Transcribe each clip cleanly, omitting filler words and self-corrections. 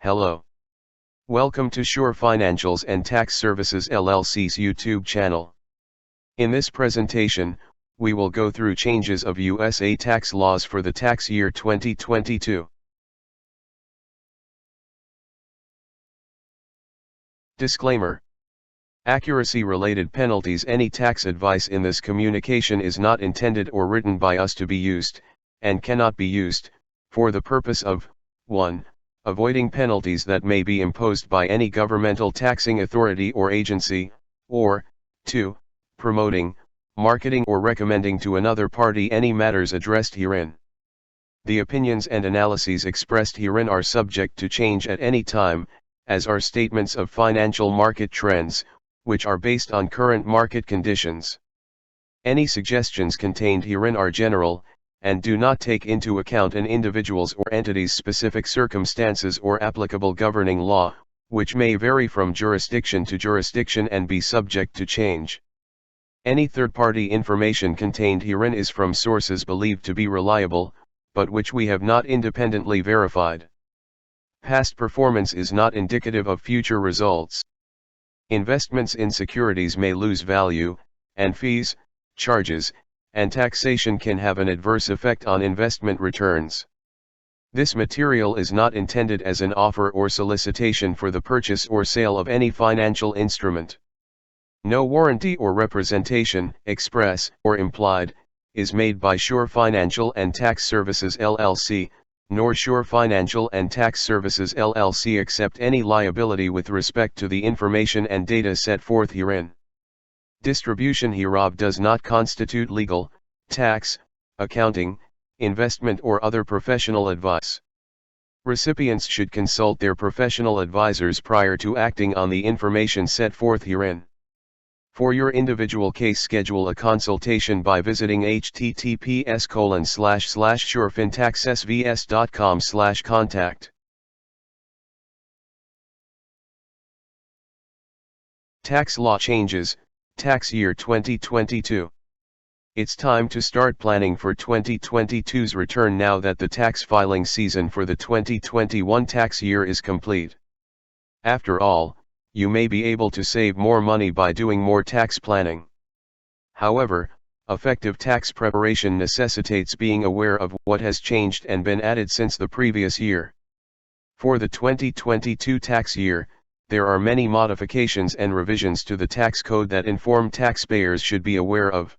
Hello. Welcome to Sure Financials and Tax Services LLC's YouTube channel. In this presentation, we will go through changes of USA tax laws for the tax year 2022. Disclaimer. Accuracy-related penalties. Any tax advice in this communication is not intended or written by us to be used, and cannot be used, for the purpose of 1. Avoiding penalties that may be imposed by any governmental taxing authority or agency, or 2. Promoting, marketing or recommending to another party any matters addressed herein. The opinions and analyses expressed herein are subject to change at any time, as are statements of financial market trends, which are based on current market conditions. Any suggestions contained herein are general, and do not take into account an individual's or entity's specific circumstances or applicable governing law, which may vary from jurisdiction to jurisdiction and be subject to change. Any third-party information contained herein is from sources believed to be reliable, but which we have not independently verified. Past performance is not indicative of future results. Investments in securities may lose value, and fees, charges, and taxation can have an adverse effect on investment returns. This material is not intended as an offer or solicitation for the purchase or sale of any financial instrument. No warranty or representation, express or implied, is made by Sure Financial and Tax Services LLC, nor Sure Financial and Tax Services LLC accept any liability with respect to the information and data set forth herein. Distribution hereof does not constitute legal, tax, accounting, investment or other professional advice. Recipients should consult their professional advisors prior to acting on the information set forth herein. For your individual case, schedule a consultation by visiting https://surefintaxsvs.com/contact. Tax law changes, tax year 2022. It's time to start planning for 2022's return now that the tax filing season for the 2021 tax year is complete. After all, you may be able to save more money by doing more tax planning. However, effective tax preparation necessitates being aware of what has changed and been added since the previous year. For the 2022 tax year, there are many modifications and revisions to the tax code that informed taxpayers should be aware of.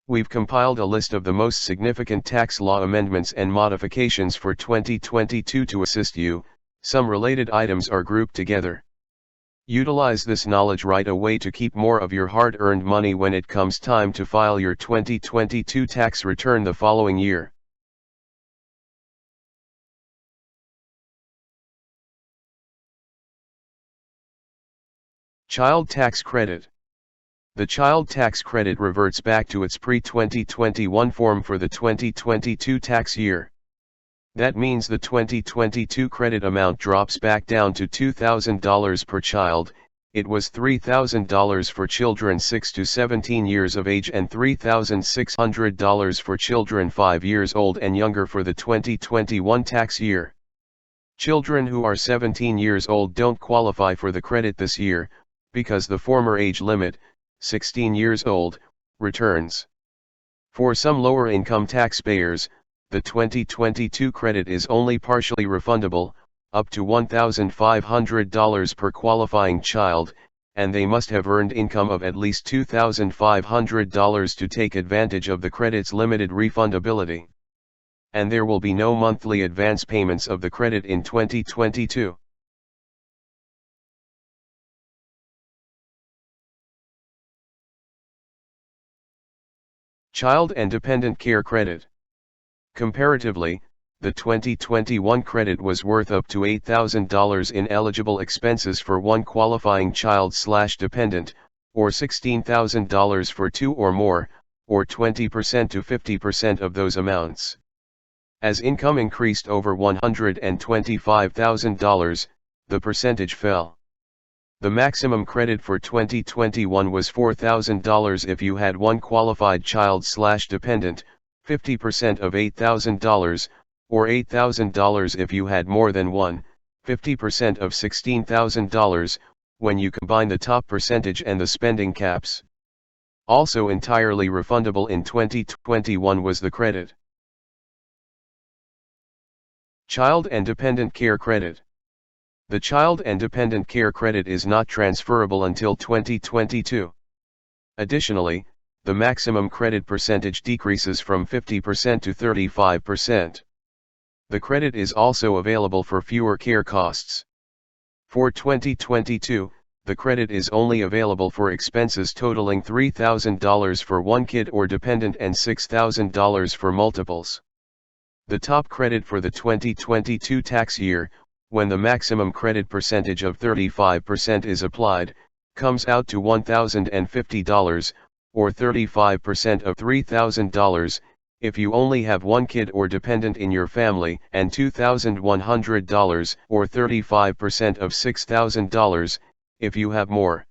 We've compiled a list of the most significant tax law amendments and modifications for 2022 to assist you. Some related items are grouped together. Utilize this knowledge right away to keep more of your hard-earned money when it comes time to file your 2022 tax return the following year. Child Tax Credit. The Child Tax Credit reverts back to its pre-2021 form for the 2022 tax year. That means the 2022 credit amount drops back down to $2,000 per child. It was $3,000 for children 6 to 17 years of age and $3,600 for children 5 years old and younger for the 2021 tax year. Children who are 17 years old don't qualify for the credit this year, because the former age limit, 16 years old, returns. For some lower income taxpayers, the 2022 credit is only partially refundable, up to $1,500 per qualifying child, and they must have earned income of at least $2,500 to take advantage of the credit's limited refundability. And there will be no monthly advance payments of the credit in 2022. Child and Dependent Care Credit. Comparatively, the 2021 credit was worth up to $8,000 in eligible expenses for one qualifying child/dependent, or $16,000 for two or more, or 20% to 50% of those amounts. As income increased over $125,000, the percentage fell. The maximum credit for 2021 was $4,000 if you had one qualified child/dependent, 50% of $8,000, or $8,000 if you had more than one, 50% of $16,000, when you combine the top percentage and the spending caps. Also entirely refundable in 2021 was the credit. Child and Dependent Care Credit. The Child and Dependent Care Credit is not transferable until 2022. Additionally, the maximum credit percentage decreases from 50% to 35%. The credit is also available for fewer care costs. For 2022, the credit is only available for expenses totaling $3,000 for one kid or dependent and $6,000 for multiples. The top credit for the 2022 tax year, when the maximum credit percentage of 35% is applied, comes out to $1,050, or 35% of $3,000, if you only have one kid or dependent in your family, and $2,100, or 35% of $6,000, if you have more.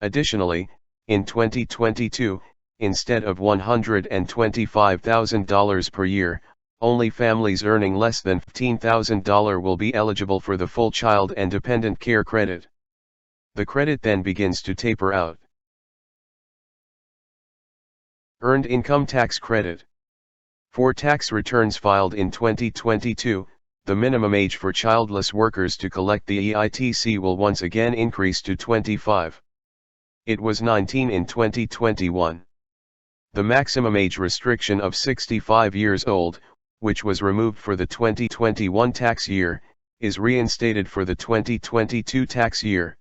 Additionally, in 2022, instead of $125,000 per year, only families earning less than $15,000 will be eligible for the full Child and Dependent Care Credit. The credit then begins to taper out. Earned Income Tax Credit. For tax returns filed in 2022, the minimum age for childless workers to collect the EITC will once again increase to 25. It was 19 in 2021. The maximum age restriction of 65 years old, which was removed for the 2021 tax year, is reinstated for the 2022 tax year.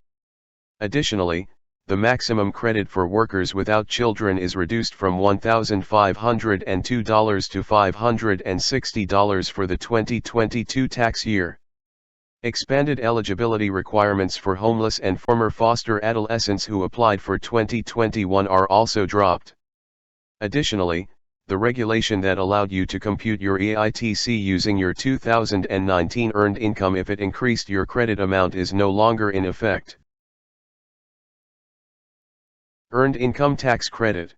Additionally, the maximum credit for workers without children is reduced from $1,502 to $560 for the 2022 tax year. Expanded eligibility requirements for homeless and former foster adolescents who applied for 2021 are also dropped. Additionally, the regulation that allowed you to compute your EITC using your 2019 earned income if it increased your credit amount is no longer in effect. Earned Income Tax Credit.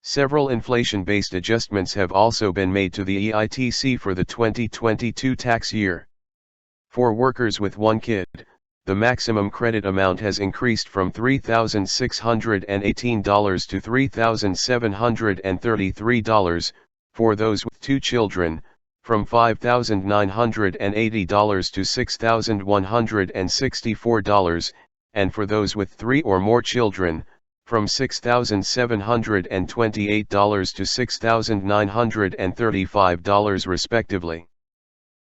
Several inflation-based adjustments have also been made to the EITC for the 2022 tax year. For workers with one kid, the maximum credit amount has increased from $3,618 to $3,733, for those with two children, from $5,980 to $6,164, and for those with three or more children, from $6,728 to $6,935 respectively.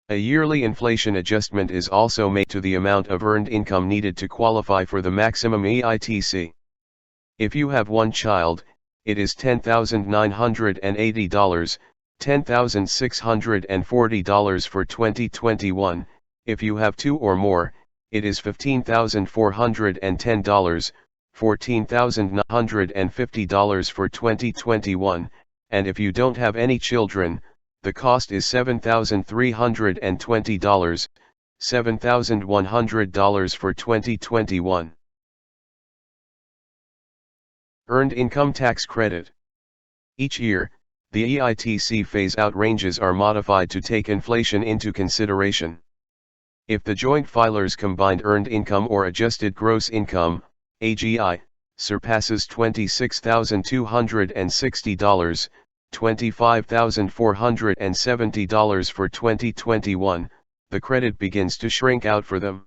A yearly inflation adjustment is also made to the amount of earned income needed to qualify for the maximum EITC. If you have one child, it is $10,980, $10,640 for 2021, if you have two or more, it is $15,410, $14,950 for 2021, and if you don't have any children, the cost is $7,320, $7,100 for 2021. Earned Income Tax Credit. Each year, the EITC phase-out ranges are modified to take inflation into consideration. If the joint filer's combined earned income or adjusted gross income, AGI, surpasses $26,260, $25,470 for 2021, the credit begins to shrink out for them.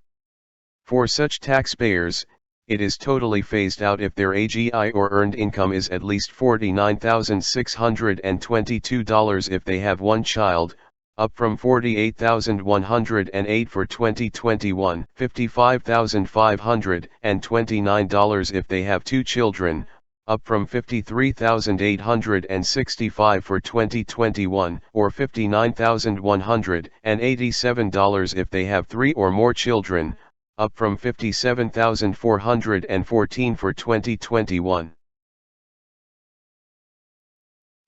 For such taxpayers, it is totally phased out if their AGI or earned income is at least $49,622 if they have one child, up from $48,108 for 2021, $55,529 if they have two children, up from $53,865 for 2021, or $59,187 if they have three or more children, up from $57,414 for 2021.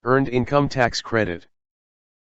Earned Income Tax Credit.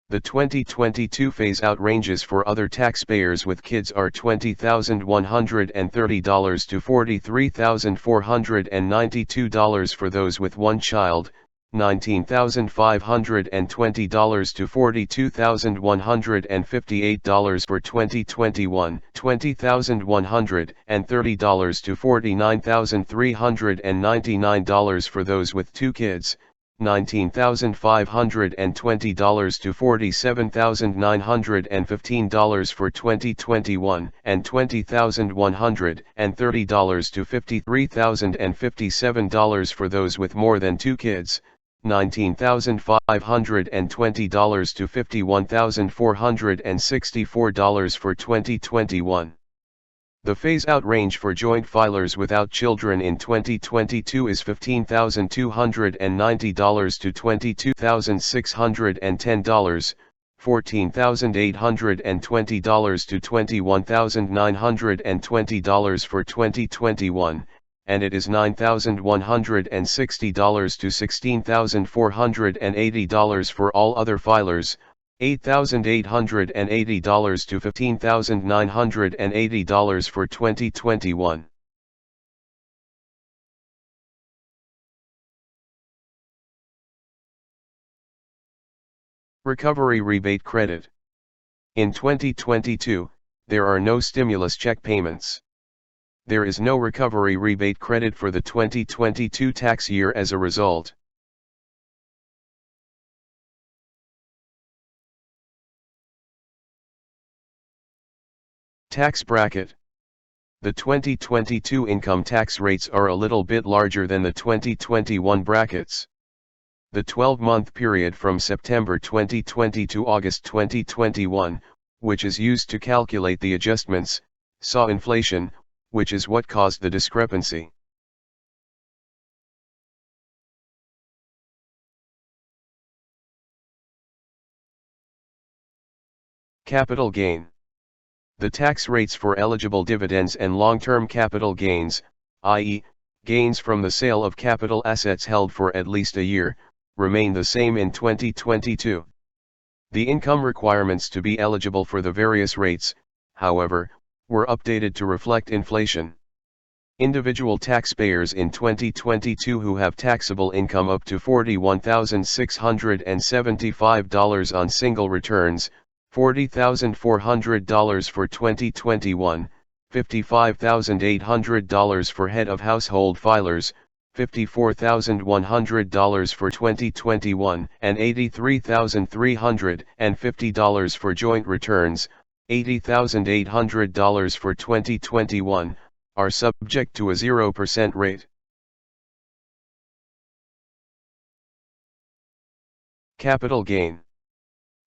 The 2022 phase-out ranges for other taxpayers with kids are $20,130 to $43,492 for those with one child, $19,520 to $42,158 for 2021, $20,130 to $49,399 for those with 2 kids, $19,520 to $47,915 for 2021, and $20,130 to $53,057 for those with more than 2 kids, $19,520 to $51,464 for 2021. The phase-out range for joint filers without children in 2022 is $15,290 to $22,610, $14,820 to $21,920 for 2021, and it is $9,160 to $16,480 for all other filers, $8,880 to $15,980 for 2021. Recovery rebate credit. In 2022, there are no stimulus check payments. There is no recovery rebate credit for the 2022 tax year as a result. Tax bracket. The 2022 income tax rates are a little bit larger than the 2021 brackets. The 12-month period from September 2020 to August 2021, which is used to calculate the adjustments, saw inflation, which is what caused the discrepancy. Capital gain. The tax rates for eligible dividends and long-term capital gains, i.e., gains from the sale of capital assets held for at least a year, remain the same in 2022. The income requirements to be eligible for the various rates, however, were updated to reflect inflation. Individual taxpayers in 2022 who have taxable income up to $41,675 on single returns, $40,400 for 2021, $55,800 for head of household filers, $54,100 for 2021, and $83,350 for joint returns, $80,800 for 2021, are subject to a 0% rate. Capital gain.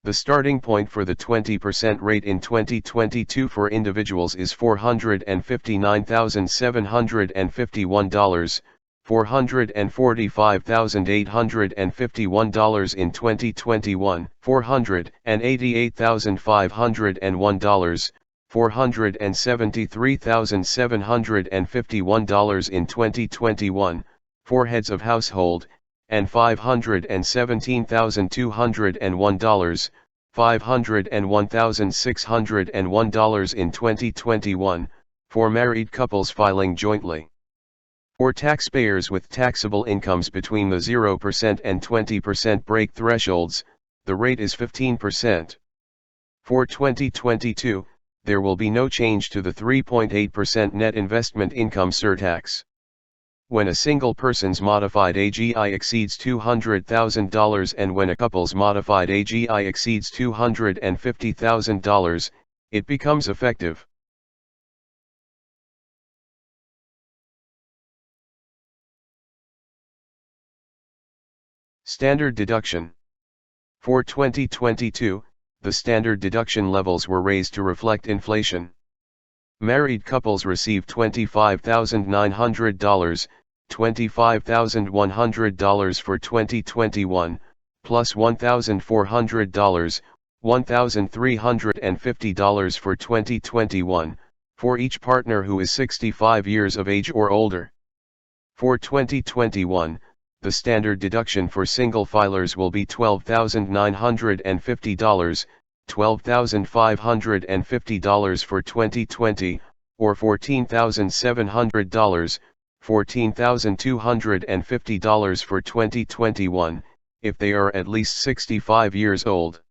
The starting point for the 20% rate in 2022 for individuals is $459,751, $445,851 in 2021, $488,501, $473,751 in 2021, for heads of household, and $517,201, $501,601 in 2021, for married couples filing jointly. For taxpayers with taxable incomes between the 0% and 20% break thresholds, the rate is 15%. For 2022, there will be no change to the 3.8% net investment income surtax. When a single person's modified AGI exceeds $200,000 and when a couple's modified AGI exceeds $250,000, it becomes effective. Standard deduction. For 2022, the standard deduction levels were raised to reflect inflation. Married couples receive $25,900, $25,100 for 2021, plus $1,400, $1,350 for 2021, for each partner who is 65 years of age or older. For 2021, the standard deduction for single filers will be $12,950, $12,550 for 2020, or $14,700, $14,250 for 2021, if they are at least 65 years old.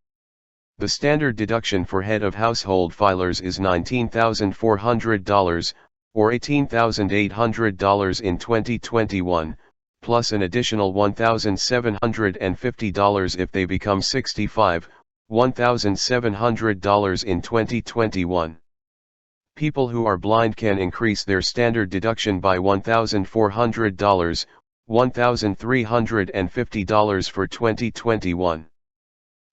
The standard deduction for head of household filers is $19,400, or $18,800 in 2021, plus an additional $1,750 if they become 65, $1,700 in 2021. People who are blind can increase their standard deduction by $1,400, $1,350 for 2021.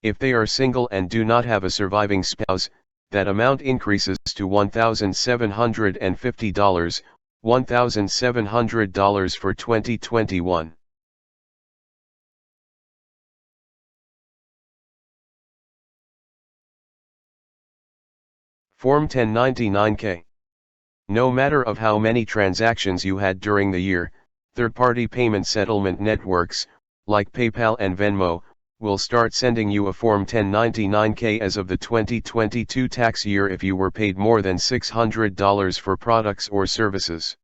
If they are single and do not have a surviving spouse, that amount increases to $1,750, $1,700 for 2021. Form 1099-K. No matter of how many transactions you had during the year, third-party payment settlement networks, like PayPal and Venmo, will start sending you a Form 1099-K as of the 2022 tax year if you were paid more than $600 for products or services.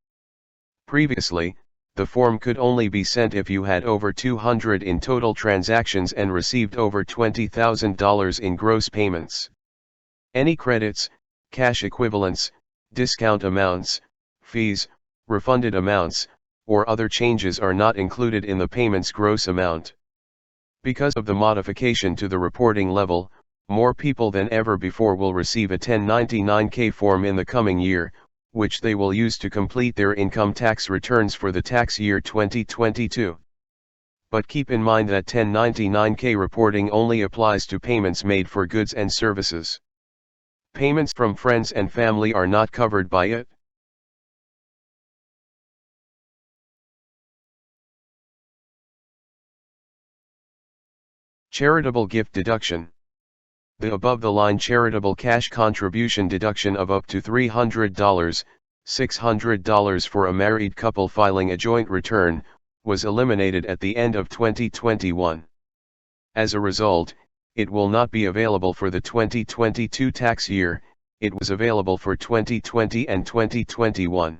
Previously, the form could only be sent if you had over 200 in total transactions and received over $20,000 in gross payments. Any credits, cash equivalents, discount amounts, fees, refunded amounts, or other changes are not included in the payment's gross amount. Because of the modification to the reporting level, more people than ever before will receive a 1099-K form in the coming year, which they will use to complete their income tax returns for the tax year 2022. But keep in mind that 1099-K reporting only applies to payments made for goods and services. Payments from friends and family are not covered by it. Charitable gift deduction. The above-the-line charitable cash contribution deduction of up to $300, $600 for a married couple filing a joint return, was eliminated at the end of 2021. As a result, it will not be available for the 2022 tax year. It was available for 2020 and 2021.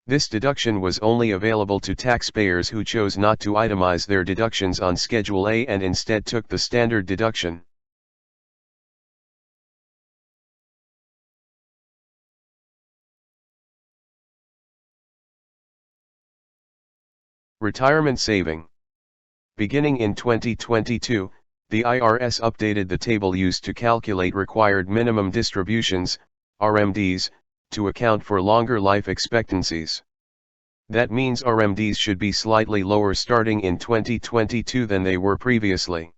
This deduction was only available to taxpayers who chose not to itemize their deductions on Schedule A and instead took the standard deduction. Retirement saving. Beginning in 2022, the IRS updated the table used to calculate required minimum distributions, RMDs, to account for longer life expectancies. That means RMDs should be slightly lower starting in 2022 than they were previously.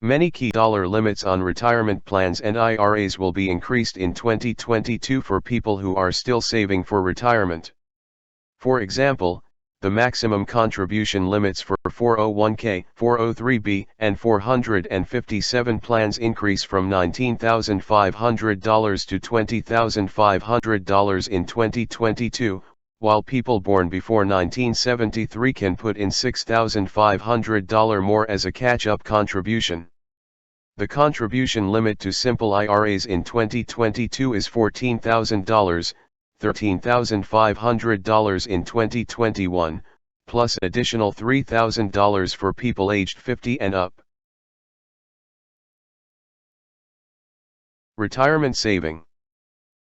Many key dollar limits on retirement plans and IRAs will be increased in 2022 for people who are still saving for retirement. For example, the maximum contribution limits for 401k, 403b, and 457 plans increase from $19,500 to $20,500 in 2022, while people born before 1973 can put in $6,500 more as a catch-up contribution. The contribution limit to simple IRAs in 2022 is $14,000, $13,500 in 2021, plus additional $3,000 for people aged 50 and up. Retirement saving.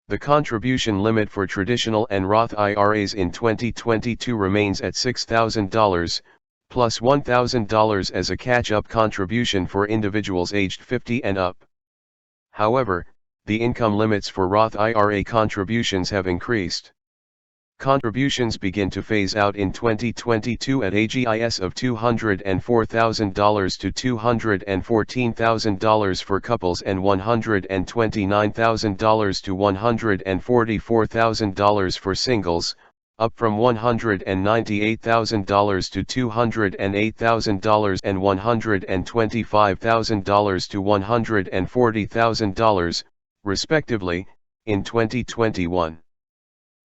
The contribution limit for traditional and Roth IRAs in 2022 remains at $6,000, plus $1,000 as a catch-up contribution for individuals aged 50 and up. However, the income limits for Roth IRA contributions have increased. Contributions begin to phase out in 2022 at AGIS of $204,000 to $214,000 for couples and $129,000 to $144,000 for singles, up from $198,000 to $208,000 and $125,000 to $140,000, respectively, in 2021.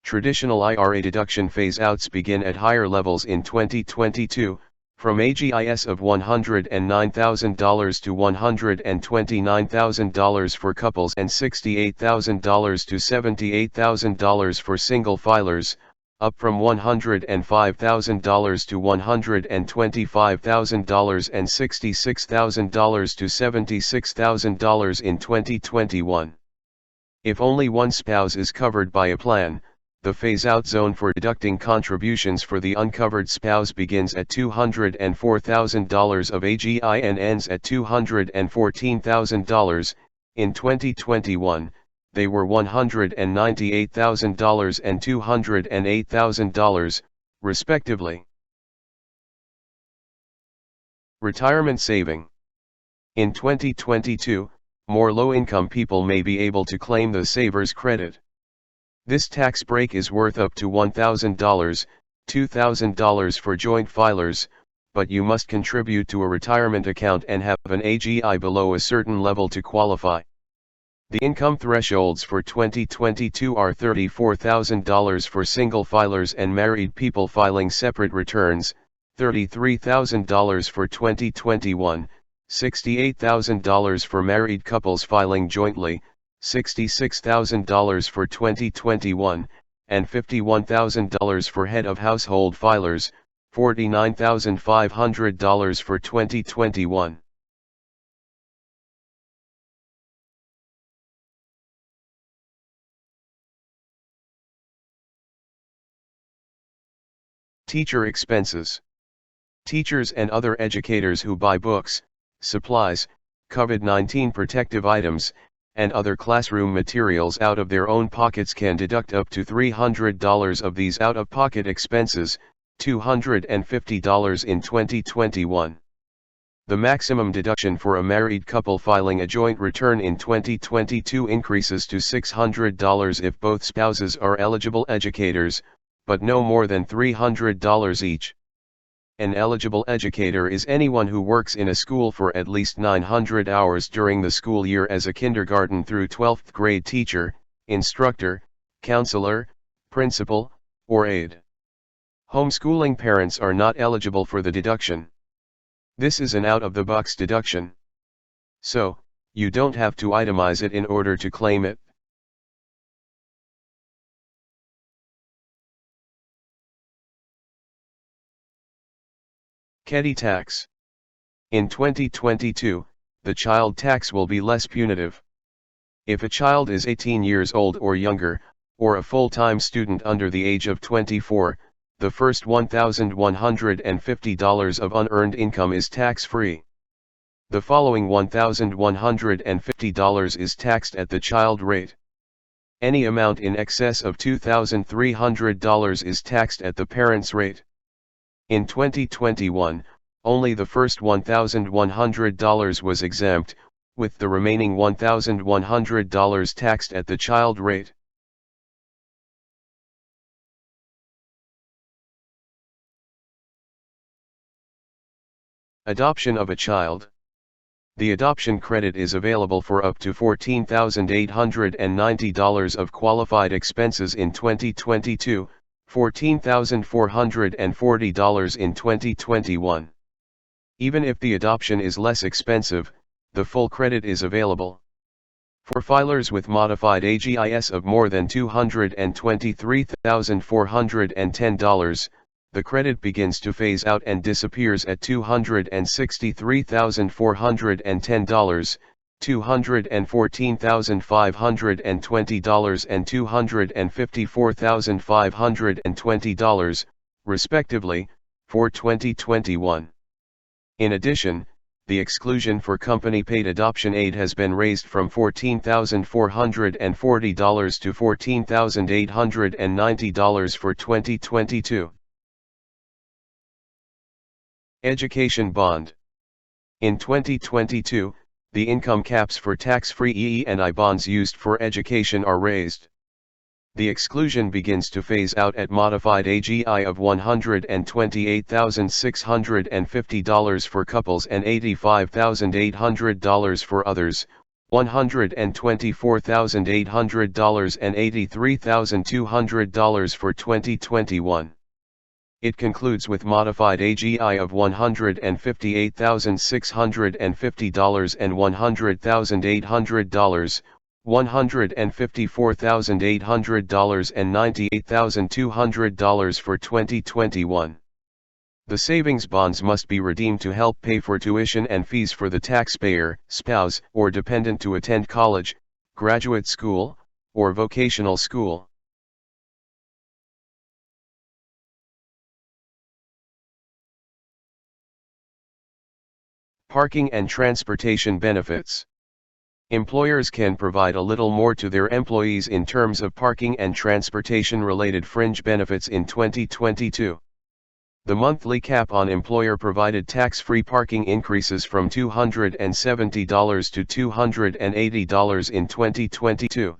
Traditional IRA deduction phase-outs begin at higher levels in 2022, from AGIS of $109,000 to $129,000 for couples and $68,000 to $78,000 for single filers, up from $105,000 to $125,000 and $66,000 to $76,000 in 2021. If only one spouse is covered by a plan, the phase-out zone for deducting contributions for the uncovered spouse begins at $204,000 of AGI and ends at $214,000. In 2021, they were $198,000 and $208,000, respectively. Retirement saving. In 2022, more low-income people may be able to claim the Savers Credit. This tax break is worth up to $1,000, $2,000 for joint filers, but you must contribute to a retirement account and have an AGI below a certain level to qualify. The income thresholds for 2022 are $34,000 for single filers and married people filing separate returns, $33,000 for 2021, $68,000 for married couples filing jointly, $66,000 for 2021, and $51,000 for head of household filers, $49,500 for 2021. Teacher expenses. Teachers and other educators who buy books, supplies, COVID-19 protective items, and other classroom materials out of their own pockets can deduct up to $300 of these out-of-pocket expenses, $250 in 2021. The maximum deduction for a married couple filing a joint return in 2022 increases to $600 if both spouses are eligible educators, but no more than $300 each. An eligible educator is anyone who works in a school for at least 900 hours during the school year as a kindergarten through 12th grade teacher, instructor, counselor, principal, or aide. Homeschooling parents are not eligible for the deduction. This is an out-of-the-box deduction. So, you don't have to itemize it in order to claim it. Petty tax. In 2022, the child tax will be less punitive. If a child is 18 years old or younger, or a full-time student under the age of 24, the first $1,150 of unearned income is tax-free. The following $1,150 is taxed at the child rate. Any amount in excess of $2,300 is taxed at the parent's rate. In 2021, only the first $1,100 was exempt, with the remaining $1,100 taxed at the child rate. Adoption of a child. The adoption credit is available for up to $14,890 of qualified expenses in 2022, $14,440 in 2021. Even if the adoption is less expensive, the full credit is available. For filers with modified AGIS of more than $223,410, the credit begins to phase out and disappears at $263,410, $214,520 and $254,520, respectively, for 2021. In addition, the exclusion for company-paid adoption aid has been raised from $14,440 to $14,890 for 2022. Education bond. In 2022, the income caps for tax-free EE&I bonds used for education are raised. The exclusion begins to phase out at modified AGI of $128,650 for couples and $85,800 for others, $124,800 and $83,200 for 2021. It concludes with modified AGI of $158,650 and $100,800, $154,800 and $98,200 for 2021. The savings bonds must be redeemed to help pay for tuition and fees for the taxpayer, spouse, or dependent to attend college, graduate school, or vocational school. Parking and transportation benefits. Employers can provide a little more to their employees in terms of parking and transportation-related fringe benefits in 2022. The monthly cap on employer-provided tax-free parking increases from $270 to $280 in 2022.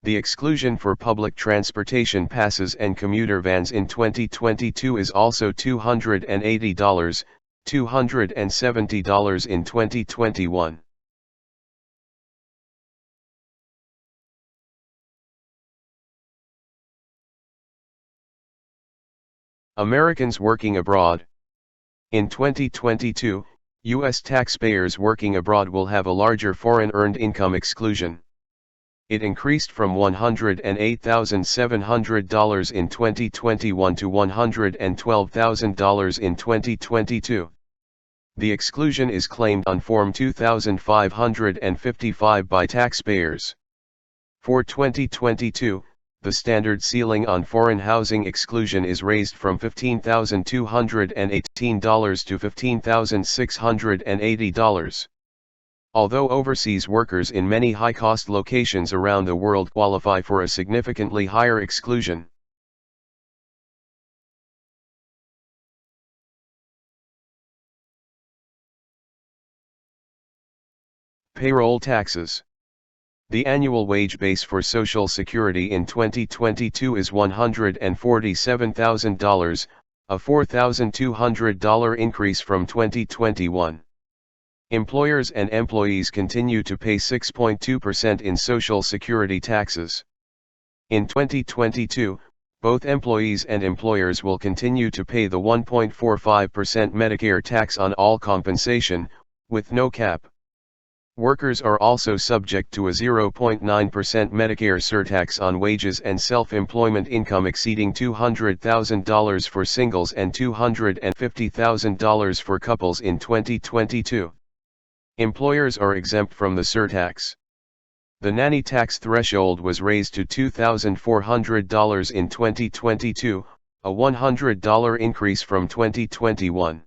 The exclusion for public transportation passes and commuter vans in 2022 is also $280, $270 in 2021. Americans working abroad. In 2022, U.S. taxpayers working abroad will have a larger foreign earned income exclusion. It increased from $108,700 in 2021 to $112,000 in 2022. The exclusion is claimed on Form 2555 by taxpayers. For 2022, the standard ceiling on foreign housing exclusion is raised from $15,218 to $15,680. Although overseas workers in many high-cost locations around the world qualify for a significantly higher exclusion. Payroll taxes. The annual wage base for Social Security in 2022 is $147,000, a $4,200 increase from 2021. Employers and employees continue to pay 6.2% in Social Security taxes. In 2022, both employees and employers will continue to pay the 1.45% Medicare tax on all compensation, with no cap. Workers are also subject to a 0.9% Medicare surtax on wages and self-employment income exceeding $200,000 for singles and $250,000 for couples in 2022. Employers are exempt from the surtax. The nanny tax threshold was raised to $2,400 in 2022, a $100 increase from 2021.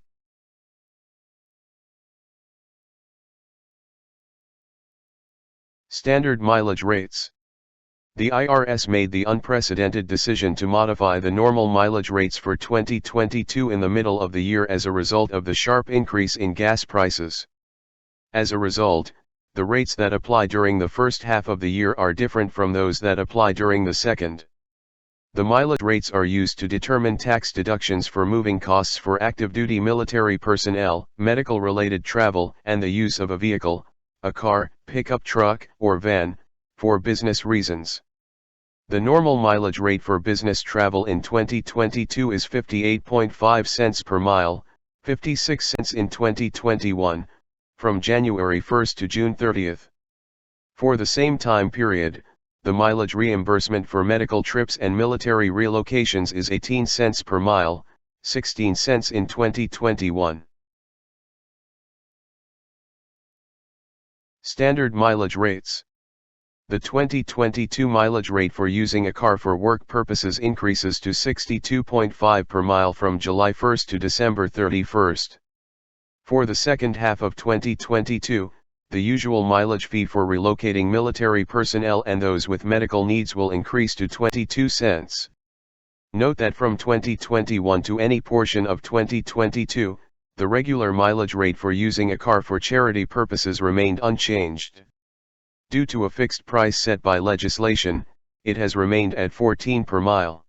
Standard mileage rates. The IRS made the unprecedented decision to modify the normal mileage rates for 2022 in the middle of the year as a result of the sharp increase in gas prices. As a result, the rates that apply during the first half of the year are different from those that apply during the second. The mileage rates are used to determine tax deductions for moving costs for active duty military personnel, medical-related travel, and the use of a vehicle, a car, pickup truck, or van, for business reasons. The normal mileage rate for business travel in 2022 is 58.5 cents per mile, 56 cents in 2021, from January 1 to June 30. For the same time period, the mileage reimbursement for medical trips and military relocations is 18 cents per mile, 16 cents in 2021. Standard mileage rates. The 2022 mileage rate for using a car for work purposes increases to 62.5 per mile from July 1 to December 31. For the second half of 2022, the usual mileage fee for relocating military personnel and those with medical needs will increase to 22 cents. Note that from 2021 to any portion of 2022, the regular mileage rate for using a car for charity purposes remained unchanged. Due to a fixed price set by legislation, it has remained at 14 per mile.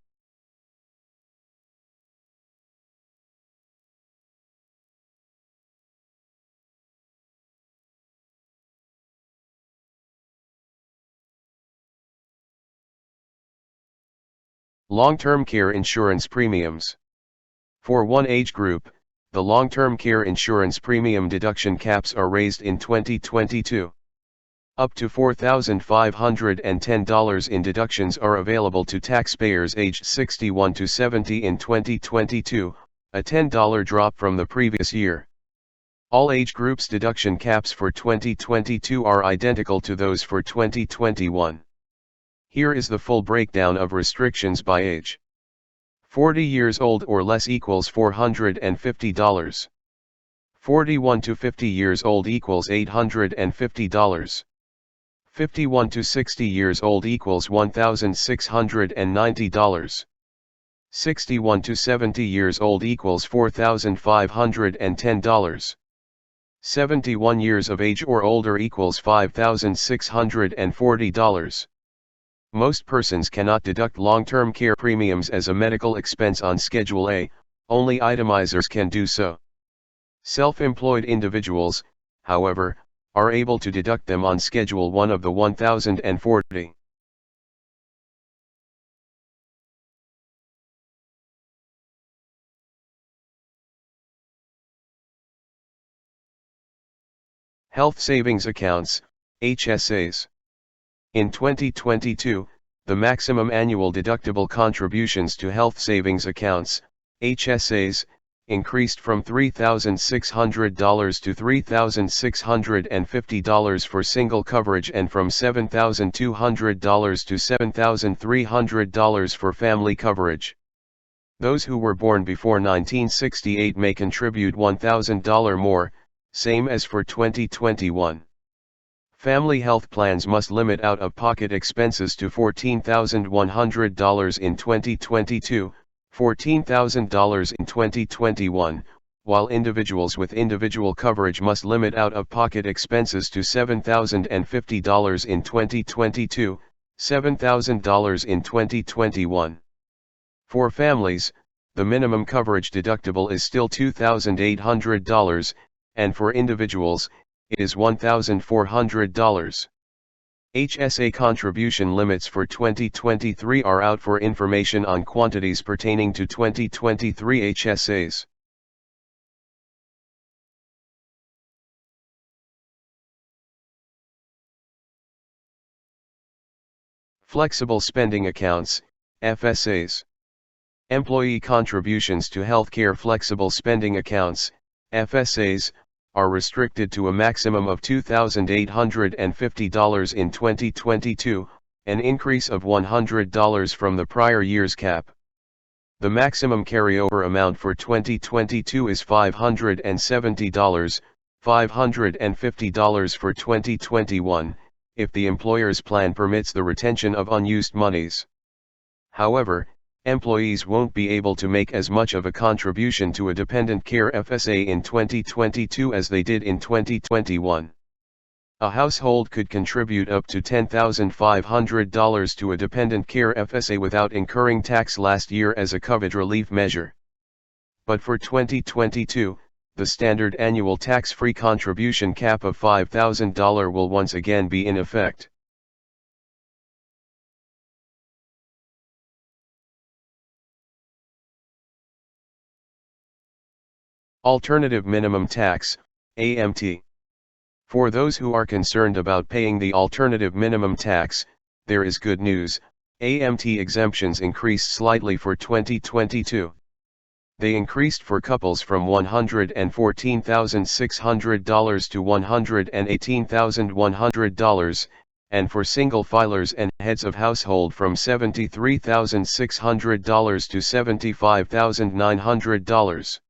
Long-term care insurance premiums. For one age group, the long-term care insurance premium deduction caps are raised in 2022. Up to $4,510 in deductions are available to taxpayers aged 61 to 70 in 2022, a $10 drop from the previous year. All age groups deduction caps for 2022 are identical to those for 2021. Here is the full breakdown of restrictions by age. 40 years old or less equals $450. 41 to 50 years old equals $850. 51 to 60 years old equals $1,690. 61 to 70 years old equals $4,510. 71 years of age or older equals $5,640. Most persons cannot deduct long-term care premiums as a medical expense on Schedule A, only itemizers can do so. Self-employed individuals, however, are able to deduct them on Schedule 1 of the 1040. Health Savings Accounts, HSAs. In 2022, the maximum annual deductible contributions to health savings accounts, HSAs, increased from $3,600 to $3,650 for single coverage and from $7,200 to $7,300 for family coverage. Those who were born before 1968 may contribute $1,000 more, same as for 2021. Family health plans must limit out-of-pocket expenses to $14,100 in 2022, $14,000 in 2021, while individuals with individual coverage must limit out-of-pocket expenses to $7,050 in 2022, $7,000 in 2021. For families, the minimum coverage deductible is still $2,800, and for individuals, it is $1,400. HSA contribution limits for 2023 are out. For information on quantities pertaining to 2023 HSAs. Flexible Spending Accounts, FSAs. Employee contributions to healthcare flexible spending accounts, FSAs, are restricted to a maximum of $2,850 in 2022, an increase of $100 from the prior year's cap. The maximum carryover amount for 2022 is $570, $550 for 2021, if the employer's plan permits the retention of unused monies. However, employees won't be able to make as much of a contribution to a dependent care FSA in 2022 as they did in 2021. A household could contribute up to $10,500 to a dependent care FSA without incurring tax last year as a COVID relief measure. But for 2022, the standard annual tax-free contribution cap of $5,000 will once again be in effect. Alternative Minimum Tax, AMT. For those who are concerned about paying the alternative minimum tax, there is good news. AMT exemptions increased slightly for 2022. They increased for couples from $114,600 to $118,100, and for single filers and heads of household from $73,600 to $75,900.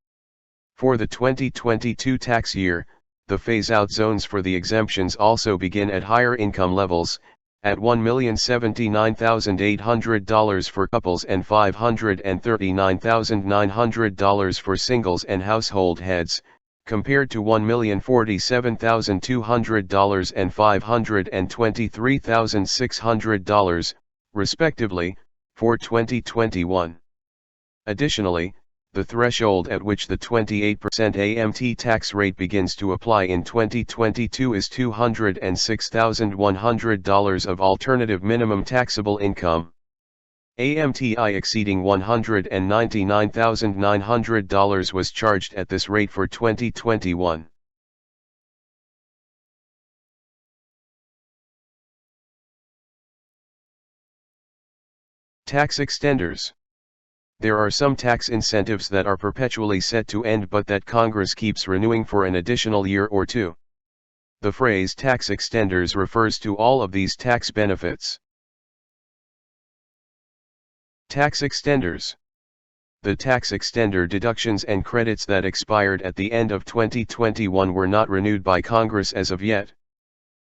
For the 2022 tax year, the phase-out zones for the exemptions also begin at higher income levels, at $1,079,800 for couples and $539,900 for singles and household heads, compared to $1,047,200 and $523,600, respectively, for 2021. Additionally, the threshold at which the 28% AMT tax rate begins to apply in 2022 is $206,100 of alternative minimum taxable income. AMTI exceeding $199,900 was charged at this rate for 2021. Tax extenders. There are some tax incentives that are perpetually set to end but that Congress keeps renewing for an additional year or two. The phrase tax extenders refers to all of these tax benefits. Tax extenders. The tax extender deductions and credits that expired at the end of 2021 were not renewed by Congress as of yet.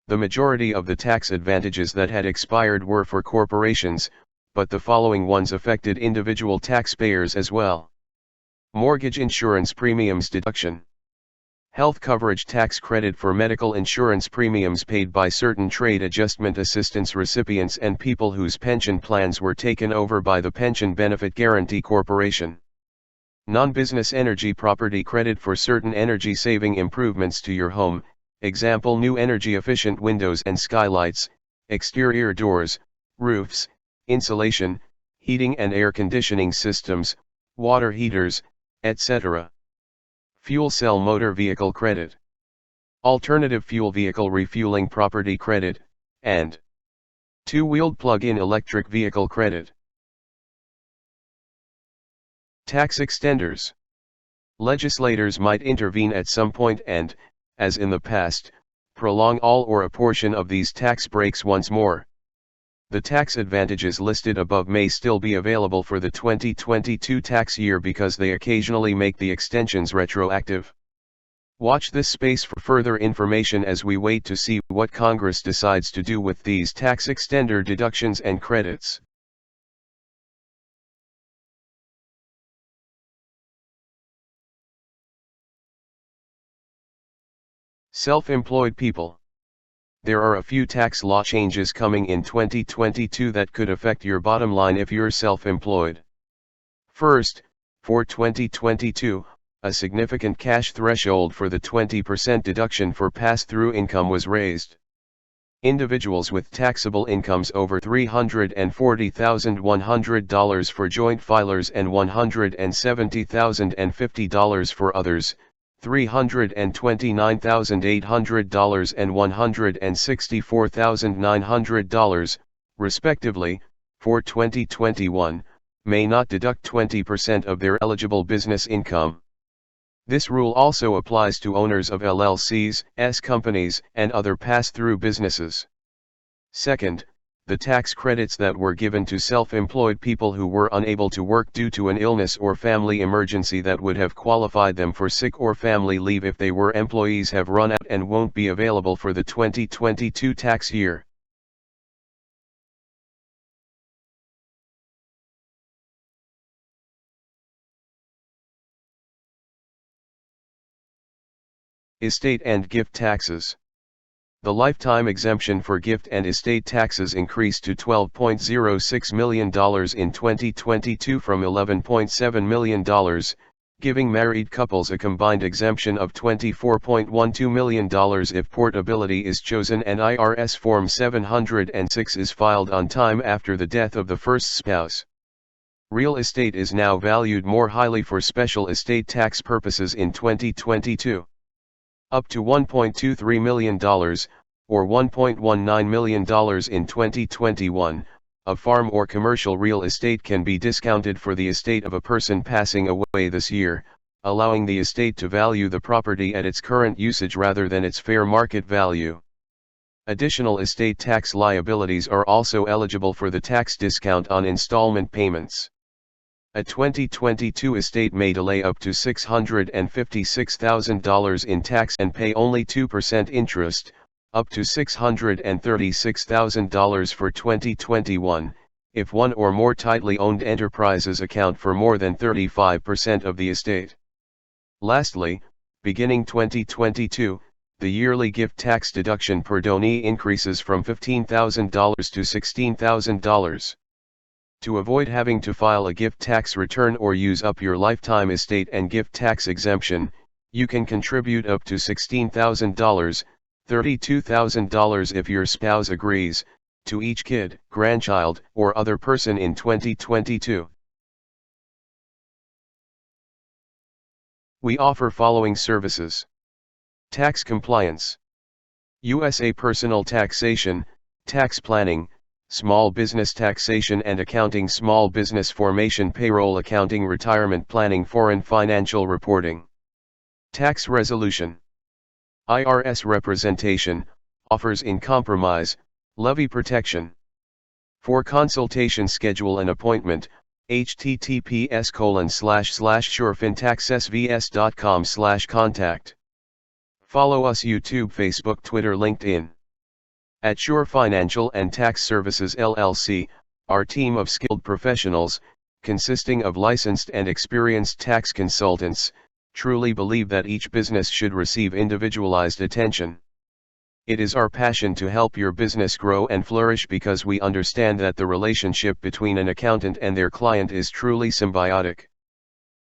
The majority of the tax advantages that had expired were for corporations, but the following ones affected individual taxpayers as well. Mortgage insurance premiums deduction. Health coverage tax credit for medical insurance premiums paid by certain trade adjustment assistance recipients and people whose pension plans were taken over by the Pension Benefit Guaranty Corporation. Non-business energy property credit for certain energy-saving improvements to your home, example new energy-efficient windows and skylights, exterior doors, roofs, insulation, heating and air conditioning systems, water heaters, etc. Fuel cell motor vehicle credit. Alternative fuel vehicle refueling property credit, and two-wheeled plug-in electric vehicle credit. Tax extenders. Legislators might intervene at some point and, as in the past, prolong all or a portion of these tax breaks once more. The tax advantages listed above may still be available for the 2022 tax year because they occasionally make the extensions retroactive. Watch this space for further information as we wait to see what Congress decides to do with these tax extender deductions and credits. Self-employed people. There are a few tax law changes coming in 2022 that could affect your bottom line if you're self-employed. First, for 2022, a significant cash threshold for the 20% deduction for pass-through income was raised. Individuals with taxable incomes over $340,100 for joint filers and $170,050 for others, $329,800 and $164,900, respectively, for 2021, may not deduct 20% of their eligible business income. This rule also applies to owners of LLCs, S companies, and other pass-through businesses. Second, the tax credits that were given to self-employed people who were unable to work due to an illness or family emergency that would have qualified them for sick or family leave if they were employees have run out and won't be available for the 2022 tax year. Estate and gift taxes. The lifetime exemption for gift and estate taxes increased to $12.06 million in 2022 from $11.7 million, giving married couples a combined exemption of $24.12 million if portability is chosen and IRS Form 706 is filed on time after the death of the first spouse. Real estate is now valued more highly for special estate tax purposes in 2022. Up to $1.23 million, or $1.19 million in 2021, of farm or commercial real estate can be discounted for the estate of a person passing away this year, allowing the estate to value the property at its current usage rather than its fair market value. Additional estate tax liabilities are also eligible for the tax discount on installment payments. A 2022 estate may delay up to $656,000 in tax and pay only 2% interest, up to $636,000 for 2021, if one or more tightly owned enterprises account for more than 35% of the estate. Lastly, beginning 2022, the yearly gift tax deduction per donee increases from $15,000 to $16,000. To avoid having to file a gift tax return or use up your lifetime estate and gift tax exemption, you can contribute up to $16,000, $32,000 if your spouse agrees, to each kid, grandchild, or other person in 2022. We offer following services: tax compliance, USA personal taxation, tax planning, small business taxation and accounting, small business formation, payroll accounting, retirement planning, foreign financial reporting, tax resolution, IRS representation, offers in compromise, levy protection. For consultation, schedule an appointment, https://surefintaxsvs.com/contact. Follow us YouTube, Facebook, Twitter, LinkedIn. At Sure Financial and Tax Services LLC, our team of skilled professionals, consisting of licensed and experienced tax consultants, truly believe that each business should receive individualized attention. It is our passion to help your business grow and flourish because we understand that the relationship between an accountant and their client is truly symbiotic.